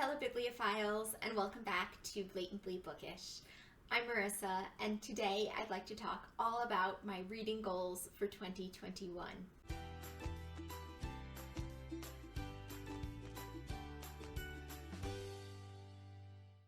fellow bibliophiles, and welcome back to Blatantly Bookish. I'm Marissa, and today I'd like to talk all about my reading goals for 2021.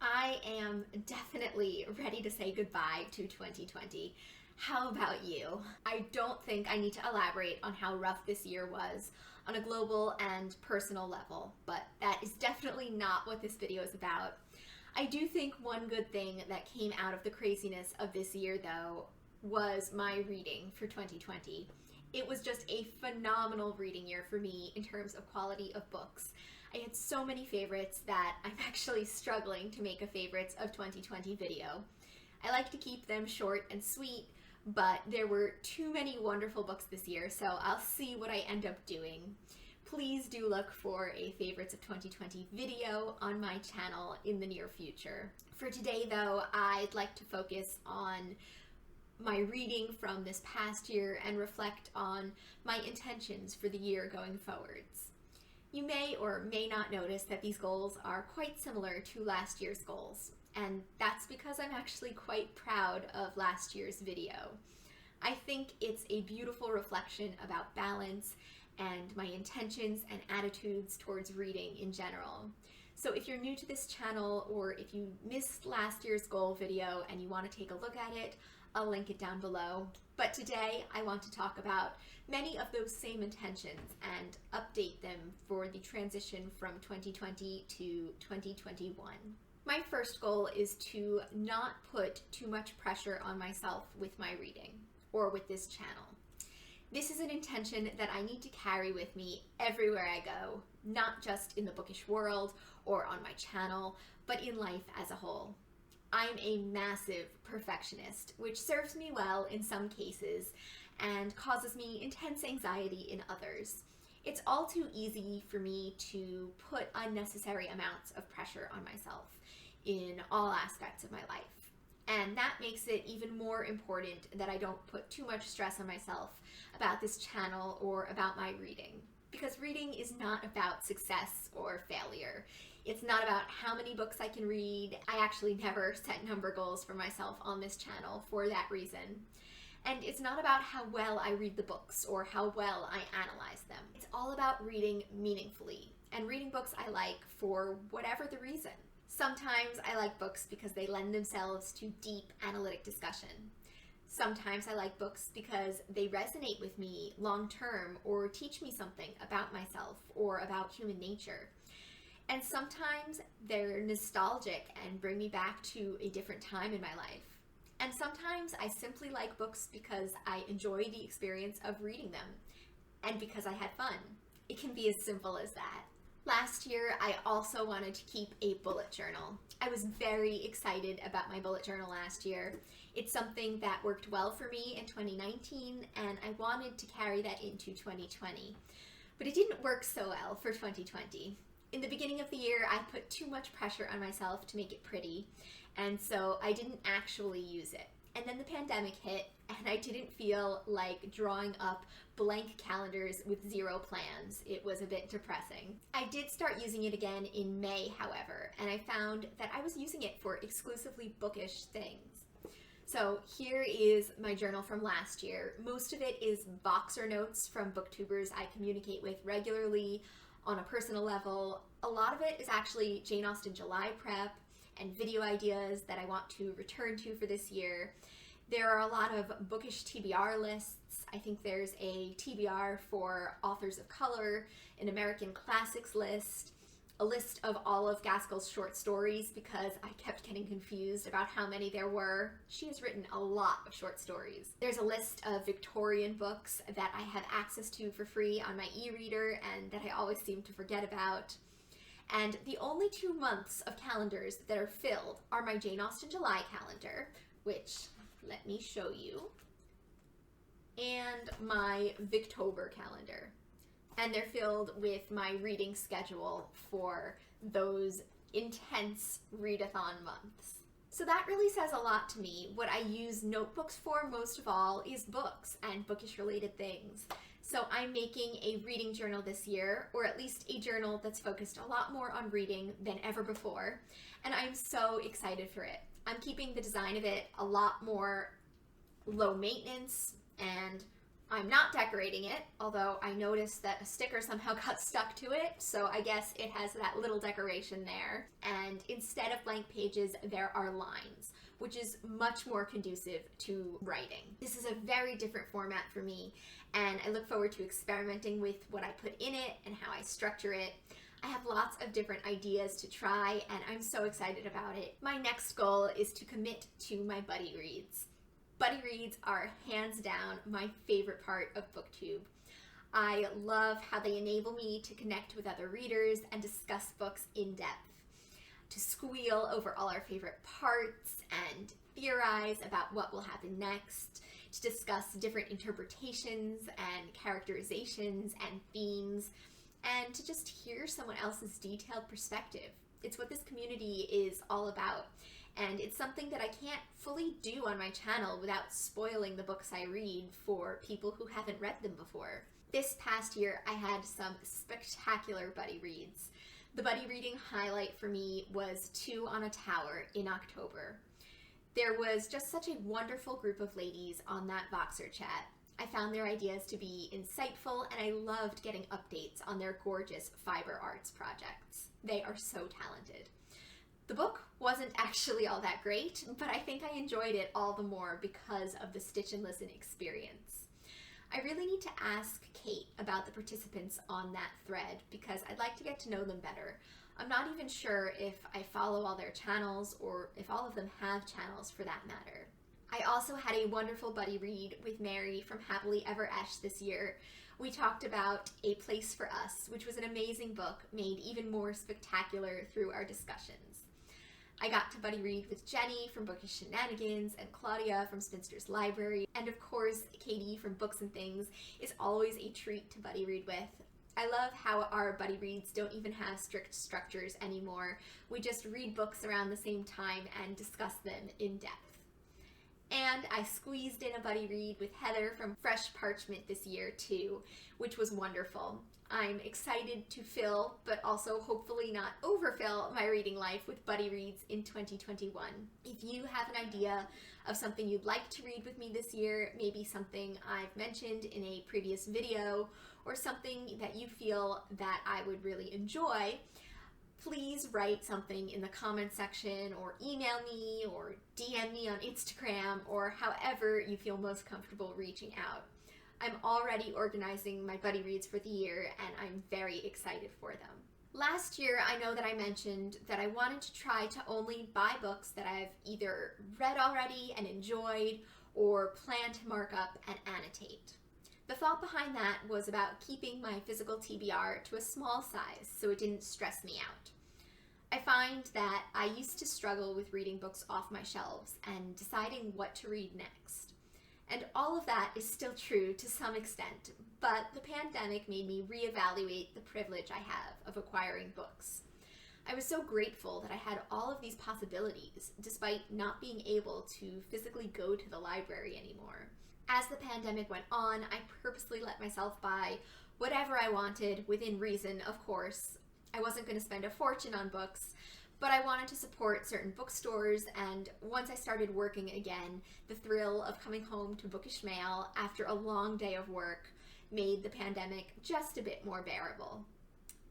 I am definitely ready to say goodbye to 2020. How about you? I don't think I need to elaborate on how rough this year was on a global and personal level, but that is definitely not what this video is about. I do think one good thing that came out of the craziness of this year, though, was my reading for 2020. It was just a phenomenal reading year for me in terms of quality of books. I had so many favorites that I'm actually struggling to make a favorites of 2020 video. I like to keep them short and sweet, but there were too many wonderful books this year, so I'll see what I end up doing. Please do look for a favorites of 2020 video on my channel in the near future. For today, though, I'd like to focus on my reading from this past year and reflect on my intentions for the year going forwards. You may or may not notice that these goals are quite similar to last year's goals, and that's because I'm actually quite proud of last year's video. I think it's a beautiful reflection about balance and my intentions and attitudes towards reading in general. So if you're new to this channel, or if you missed last year's goal video and you want to take a look at it, I'll link it down below. But today I want to talk about many of those same intentions and update them for the transition from 2020 to 2021. My first goal is to not put too much pressure on myself with my reading, or with this channel. This is an intention that I need to carry with me everywhere I go, not just in the bookish world or on my channel, but in life as a whole. I'm a massive perfectionist, which serves me well in some cases and causes me intense anxiety in others. It's all too easy for me to put unnecessary amounts of pressure on myself in all aspects of my life. And that makes it even more important that I don't put too much stress on myself about this channel or about my reading. Because reading is not about success or failure. It's not about how many books I can read. I actually never set number goals for myself on this channel for that reason. And it's not about how well I read the books or how well I analyze them. It's all about reading meaningfully and reading books I like for whatever the reason. Sometimes I like books because they lend themselves to deep analytic discussion. Sometimes I like books because they resonate with me long term or teach me something about myself or about human nature. And sometimes they're nostalgic and bring me back to a different time in my life. And sometimes I simply like books because I enjoy the experience of reading them and because I had fun. It can be as simple as that. Last year, I also wanted to keep a bullet journal. I was very excited about my bullet journal last year. It's something that worked well for me in 2019, and I wanted to carry that into 2020. But it didn't work so well for 2020. In the beginning of the year, I put too much pressure on myself to make it pretty, and so I didn't actually use it. And then the pandemic hit, and I didn't feel like drawing up blank calendars with zero plans. It was a bit depressing. I did start using it again in May, however, and I found that I was using it for exclusively bookish things. So here is my journal from last year. Most of it is boxer notes from booktubers I communicate with regularly on a personal level. A lot of it is actually Jane Austen July prep and video ideas that I want to return to for this year. There are a lot of bookish TBR lists. I think there's a TBR for authors of color, an American classics list, a list of all of Gaskell's short stories because I kept getting confused about how many there were. She has written a lot of short stories. There's a list of Victorian books that I have access to for free on my e-reader and that I always seem to forget about. And the only 2 months of calendars that are filled are my Jane Austen July calendar, which, let me show you, and my Victober calendar. And they're filled with my reading schedule for those intense readathon months. So that really says a lot to me. What I use notebooks for most of all is books and bookish related things. So I'm making a reading journal this year, or at least a journal that's focused a lot more on reading than ever before, and I'm so excited for it. I'm keeping the design of it a lot more low maintenance, and I'm not decorating it, although I noticed that a sticker somehow got stuck to it, so I guess it has that little decoration there. And instead of blank pages, there are lines, which is much more conducive to writing. This is a very different format for me, and I look forward to experimenting with what I put in it and how I structure it. I have lots of different ideas to try, and I'm so excited about it. My next goal is to commit to my buddy reads. Buddy reads are hands down my favorite part of BookTube. I love how they enable me to connect with other readers and discuss books in depth, to squeal over all our favorite parts and theorize about what will happen next, to discuss different interpretations and characterizations and themes, and to just hear someone else's detailed perspective. It's what this community is all about. And it's something that I can't fully do on my channel without spoiling the books I read for people who haven't read them before. This past year, I had some spectacular buddy reads. The buddy reading highlight for me was Two on a Tower in October. There was just such a wonderful group of ladies on that Voxer chat. I found their ideas to be insightful, and I loved getting updates on their gorgeous fiber arts projects. They are so talented. The book wasn't actually all that great, but I think I enjoyed it all the more because of the Stitch and Listen experience. I really need to ask Kate about the participants on that thread because I'd like to get to know them better. I'm not even sure if I follow all their channels or if all of them have channels for that matter. I also had a wonderful buddy read with Mary from Happily Ever Esh this year. We talked about A Place for Us, which was an amazing book made even more spectacular through our discussions. I got to buddy read with Jenny from Bookish Shenanigans and Claudia from Spinster's Library, and of course Katie from Books and Things is always a treat to buddy read with. I love how our buddy reads don't even have strict structures anymore. We just read books around the same time and discuss them in depth. And I squeezed in a buddy read with Heather from Fresh Parchment this year too, which was wonderful. I'm excited to fill, but also hopefully not overfill, my reading life with buddy reads in 2021. If you have an idea of something you'd like to read with me this year, maybe something I've mentioned in a previous video, or something that you feel that I would really enjoy, please write something in the comment section or email me or DM me on Instagram or however you feel most comfortable reaching out. I'm already organizing my buddy reads for the year and I'm very excited for them. Last year, I know that I mentioned that I wanted to try to only buy books that I've either read already and enjoyed or plan to mark up and annotate. The thought behind that was about keeping my physical TBR to a small size so it didn't stress me out. I find that I used to struggle with reading books off my shelves and deciding what to read next. And all of that is still true to some extent, but the pandemic made me reevaluate the privilege I have of acquiring books. I was so grateful that I had all of these possibilities, despite not being able to physically go to the library anymore. As the pandemic went on, I purposely let myself buy whatever I wanted, within reason, of course. I wasn't going to spend a fortune on books, but I wanted to support certain bookstores, and once I started working again, the thrill of coming home to bookish mail after a long day of work made the pandemic just a bit more bearable.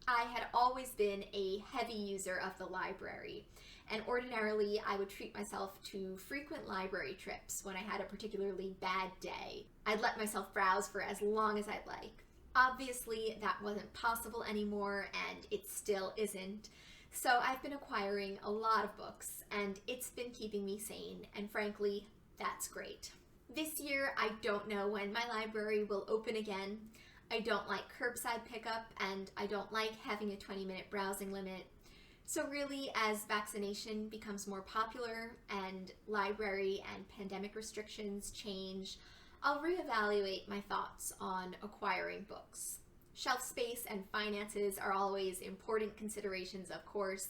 I had always been a heavy user of the library, and ordinarily I would treat myself to frequent library trips when I had a particularly bad day. I'd let myself browse for as long as I'd like. Obviously, that wasn't possible anymore, and it still isn't. So I've been acquiring a lot of books, and it's been keeping me sane, and frankly, that's great. This year, I don't know when my library will open again. I don't like curbside pickup, and I don't like having a 20-minute browsing limit. So really, as vaccination becomes more popular and library and pandemic restrictions change, I'll reevaluate my thoughts on acquiring books. Shelf space and finances are always important considerations, of course,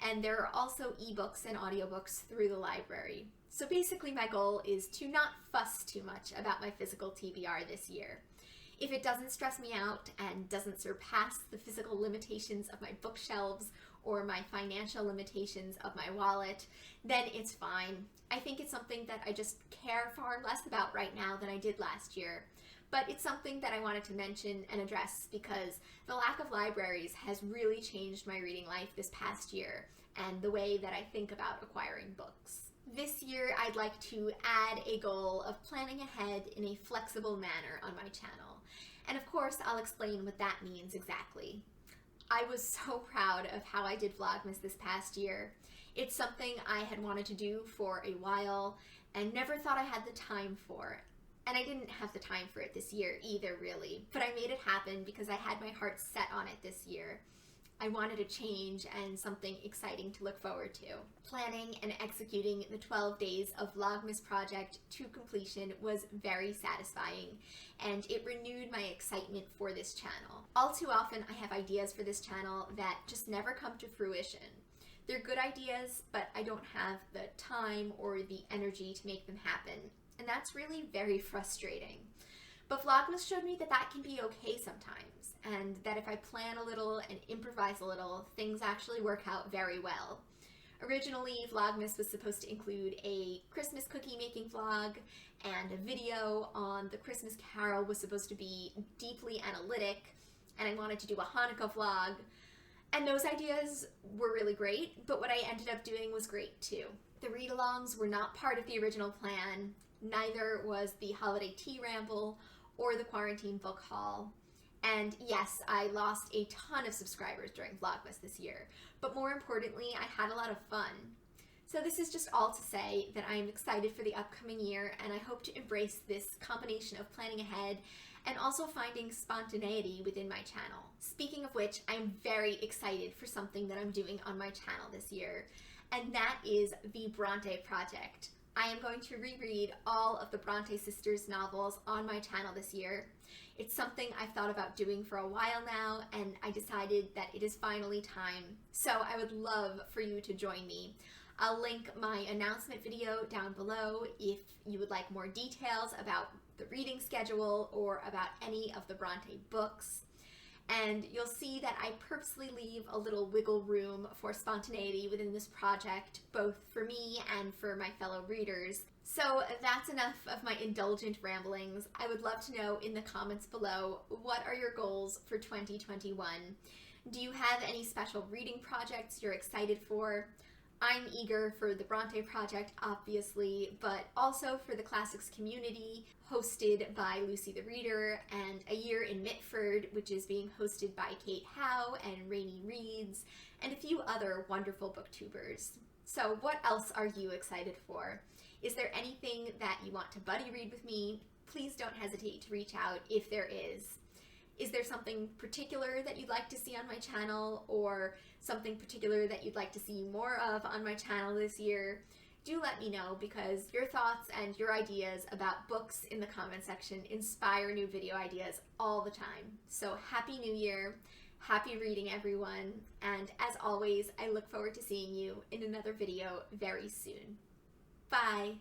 and there are also ebooks and audiobooks through the library. So basically my goal is to not fuss too much about my physical TBR this year. If it doesn't stress me out and doesn't surpass the physical limitations of my bookshelves or my financial limitations of my wallet, then it's fine. I think it's something that I just care far less about right now than I did last year. But it's something that I wanted to mention and address because the lack of libraries has really changed my reading life this past year and the way that I think about acquiring books. This year, I'd like to add a goal of planning ahead in a flexible manner on my channel. And of course, I'll explain what that means exactly. I was so proud of how I did Vlogmas this past year. It's something I had wanted to do for a while and never thought I had the time for. And I didn't have the time for it this year either, really. But I made it happen because I had my heart set on it this year. I wanted a change and something exciting to look forward to. Planning and executing the 12 days of Vlogmas project to completion was very satisfying, and it renewed my excitement for this channel. All too often, I have ideas for this channel that just never come to fruition. They're good ideas, but I don't have the time or the energy to make them happen, and that's really very frustrating. But Vlogmas showed me that that can be okay sometimes, and that if I plan a little and improvise a little, things actually work out very well. Originally, Vlogmas was supposed to include a Christmas cookie making vlog, and a video on the Christmas Carol was supposed to be deeply analytic, and I wanted to do a Hanukkah vlog. And those ideas were really great, but what I ended up doing was great too. The read-alongs were not part of the original plan, neither was the holiday tea ramble or the quarantine book haul. And yes, I lost a ton of subscribers during Vlogmas this year, but more importantly, I had a lot of fun. So this is just all to say that I am excited for the upcoming year, and I hope to embrace this combination of planning ahead and also finding spontaneity within my channel. Speaking of which, I'm very excited for something that I'm doing on my channel this year, and that is the Bronte Project. I am going to reread all of the Bronte sisters novels on my channel this year. It's something I've thought about doing for a while now, and I decided that it is finally time. So I would love for you to join me. I'll link my announcement video down below if you would like more details about the reading schedule or about any of the Bronte books. And you'll see that I purposely leave a little wiggle room for spontaneity within this project, both for me and for my fellow readers. So that's enough of my indulgent ramblings. I would love to know in the comments below, what are your goals for 2021? Do you have any special reading projects you're excited for? I'm eager for the Bronte Project, obviously, but also for the Classics community, hosted by Lucy the Reader, and A Year in Mitford, which is being hosted by Kate Howe and Rainey Reads, and a few other wonderful booktubers. So what else are you excited for? Is there anything that you want to buddy read with me? Please don't hesitate to reach out if there is. Is there something particular that you'd like to see on my channel, or something particular that you'd like to see more of on my channel this year? Do let me know, because your thoughts and your ideas about books in the comment section inspire new video ideas all the time. So Happy New Year, happy reading everyone, and as always, I look forward to seeing you in another video very soon. Bye!